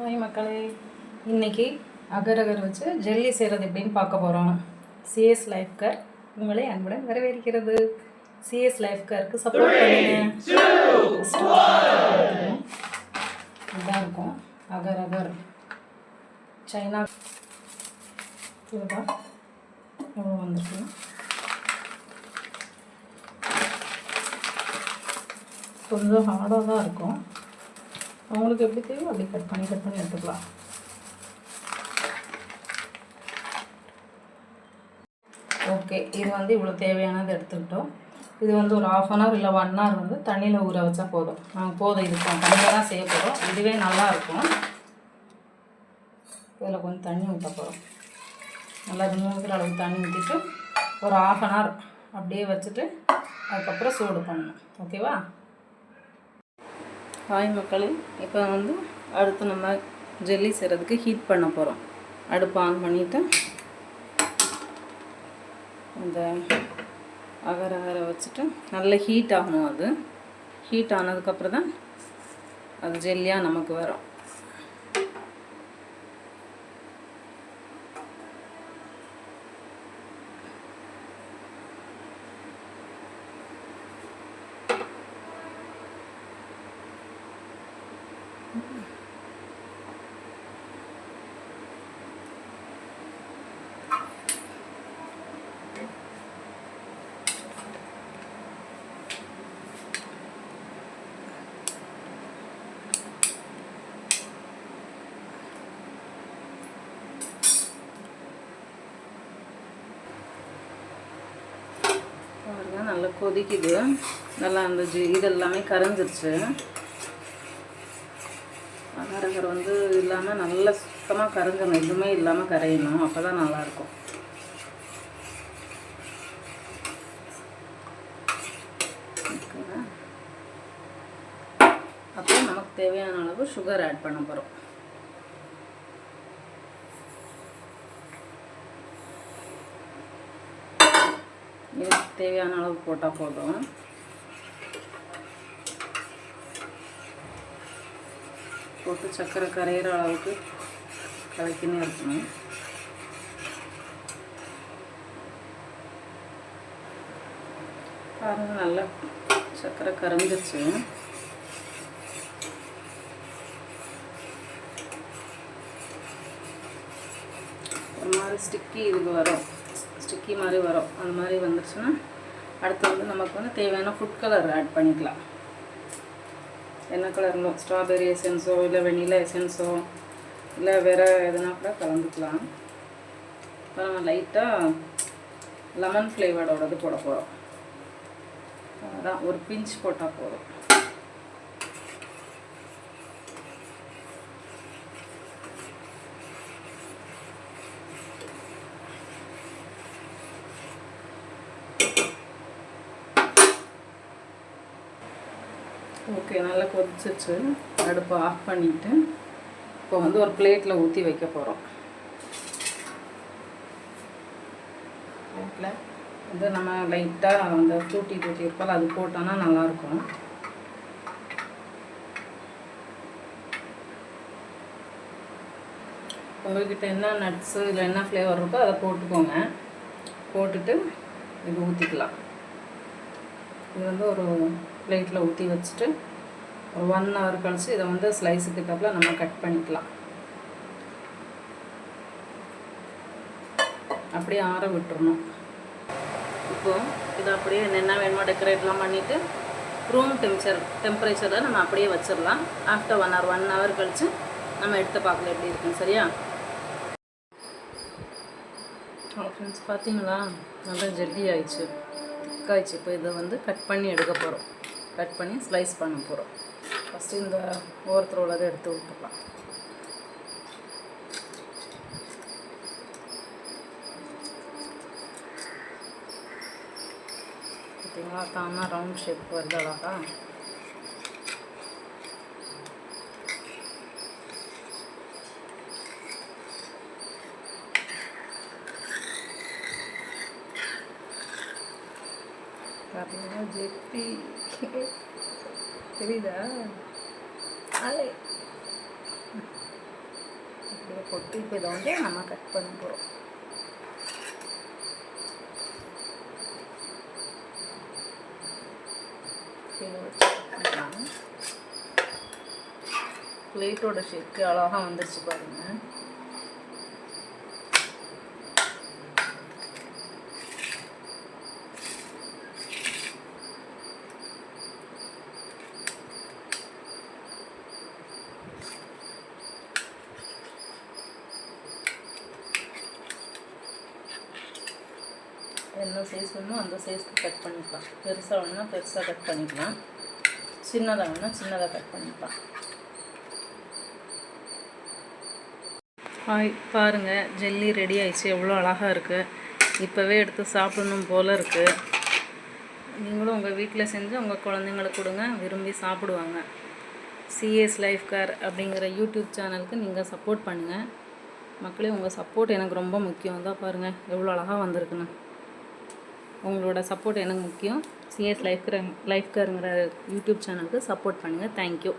Hi மக்களே, இன்றைக்கி அகர் அகர் வச்சு ஜெல்லி செய்கிறது எப்படின்னு பார்க்க போகிறோம். சிஎஸ் லைஃப் கேர் உங்களை அன்புடன் வரவேற்கிறது. சிஎஸ் லைஃப் கேருக்கு சப்போர்ட் பண்ணுங்க. இதாக இருக்கும் அகர் அகர் சைனா இதுதான் எவ்வளோ வந்துருக்கு. கொஞ்சம் ஹார்டாக தான் இருக்கும். அவங்களுக்கு எப்படி தேவையோ அப்படி கட் பண்ணி எடுத்துக்கலாம். ஓகே, இது வந்து இவ்வளோ தேவையானது எடுத்துக்கிட்டோம். இது வந்து ஒரு 1/2 hour இல்லை 1 hour வந்து தண்ணியில் ஊற வச்சா போதும். போதும், இது தண்ணியில் தான் செய்ய போகிறோம். இதுவே நல்லாயிருக்கும். இதில் கொஞ்சம் தண்ணி ஊற்ற போகிறோம். நல்லா 3 அளவுக்கு தண்ணி ஊற்றிட்டு ஒரு 1/2 hour அப்படியே வச்சுட்டு அதுக்கப்புறம் சூடு பண்ணணும். ஓகேவா? ஹாய் மக்களே, இப்போ வந்து அடுத்து நம்ம ஜெல்லி செய்கிறதுக்கு ஹீட் பண்ண போகிறோம். அடுப்பு ஆன் பண்ணிவிட்டு அந்த அகர வச்சுட்டு நல்லா ஹீட் ஆகணும். அது ஹீட் ஆனதுக்கப்புறம் தான் அது ஜெல்லியாக நமக்கு வரும். நல்லா கொதிக்குது. நல்லா அந்த இதெல்லாமே கரைஞ்சிருச்சு. அகரகர் வந்து இல்லாமல் நல்லா சுத்தமாக கரைஞ்சணும். எதுவுமே இல்லாமல் கரையணும். அப்போ தான் நல்லாயிருக்கும். அப்போ நமக்கு தேவையான அளவு சுகர் ஆட் பண்ண போகிறோம். இதுக்கு தேவையான அளவு போட்டால் போதும். போட்டு சர்க்கரை கரையிற அளவுக்கு கலக்கினே இருக்கணும். பாருங்க, நல்லா சர்க்கரை கரைஞ்சிருச்சு. ஒரு மாதிரி ஸ்டிக்கி இதுக்கு வரும், ஸ்டிக்கி மாதிரி வரும். அந்த மாதிரி வந்துருச்சுன்னா அடுத்து வந்து நமக்கு வந்து தேவையான ஃபுட் கலர் ஆட் பண்ணிக்கலாம். என்ன கலர்னோ, ஸ்ட்ராபெரி எசன்ஸோ இல்லை வெனிலா எசன்ஸோ இல்லை வேறு எதுனா கூட கலந்துக்கலாம். இப்போ நம்ம லைட்டாக லெமன் ஃப்ளேவரோடது போட போகிறோம். அதான் ஒரு பிஞ்ச் போட்டால் போதும். ஓகே, நல்லா கொதிச்சிச்சு. அடுப்பை ஆஃப் பண்ணிவிட்டு இப்போ வந்து ஒரு பிளேட்டில் ஊற்றி வைக்க போகிறோம். பிளேட்டில் வந்து நம்ம லைட்டாக அந்த டூட்டி இருப்பால் அது போட்டோன்னா நல்லாயிருக்கும். உங்கள்கிட்ட என்ன நட்ஸு இல்லை என்ன ஃப்ளேவர் இருக்கோ அதை போட்டுக்கோங்க. போட்டுட்டு இது ஊற்றிக்கலாம். இது வந்து ஒரு பிளேட்டில் ஊற்றி வச்சுட்டு ஒரு 1 hour கழிச்சு இதை வந்து ஸ்லைஸுக்கு தப்பில் நம்ம கட் பண்ணிக்கலாம். அப்படியே ஆற விட்டுறணும். இப்போ இதை அப்படியே என்ன வேணுமோ டெக்கரேட்லாம் பண்ணிவிட்டு ரூம் டெம்பரேச்சரில் நம்ம அப்படியே வச்சிடலாம். ஆஃப்டர் 1 hour கழிச்சு நம்ம எடுத்து பார்க்கலாம் எப்படி இருக்குன்னு. சரியா? ஃப்ரெண்ட்ஸ், பார்த்தீங்களா, நல்லா ஜெல்லி ஆயிடுச்சு, திக்காயிடுச்சு. இப்போ இதை வந்து கட் பண்ணி எடுக்க போகிறோம். கட் பண்ணி ஸ்லைஸ் பண்ண போகிறோம். ஃபஸ்ட்டு இந்த ஓரத்தில் உள்ளதை எடுத்து விட்டுக்கலாம். பார்த்தீங்களா, தானா ரவுண்ட் ஷேப் வருது அழகா. பார்த்தீங்கன்னா ஜெட்டி தெரியுதா? அலே இப்படியே போட்டு இப்போ இதை வந்து நம்ம கட் பண்ண போகிறோம். இதை வச்சு கட் பண்ணலாம். பிளேட்டோட ஷேப்க்கு அழகாக வந்துருச்சு பாருங்கள். என்ன சைஸ் வேணுமோ அந்த சைஸ்க்கு கட் பண்ணிக்கலாம். பெருசாக வேணுன்னா பெருசாக கட் பண்ணிக்கலாம், சின்னதாக வேணுன்னா சின்னதாக கட் பண்ணிக்கலாம். பாருங்கள், ஜெல்லி ரெடி ஆயிடுச்சு. எவ்வளோ அழகாக இருக்குது. இப்போவே எடுத்து சாப்பிடணும் போல் இருக்குது. நீங்களும் உங்கள் வீட்டில் செஞ்சு உங்கள் குழந்தைங்களுக்கு கொடுங்க, விரும்பி சாப்பிடுவாங்க. சிஎஸ் லைஃப் கேர் அப்படிங்கிற யூடியூப் சேனலுக்கு நீங்கள் சப்போர்ட் பண்ணுங்கள் மக்களே. உங்கள் சப்போர்ட் எனக்கு ரொம்ப முக்கியம். தான் பாருங்கள் எவ்வளோ அழகாக வந்திருக்குன்னு. உங்களோட சப்போர்ட் எனக்கு முக்கியம். சிஎஸ் லைஃப் கேருங்கிற யூடியூப் சேனலுக்கு சப்போர்ட் பண்ணுங்கள். தேங்க்யூ.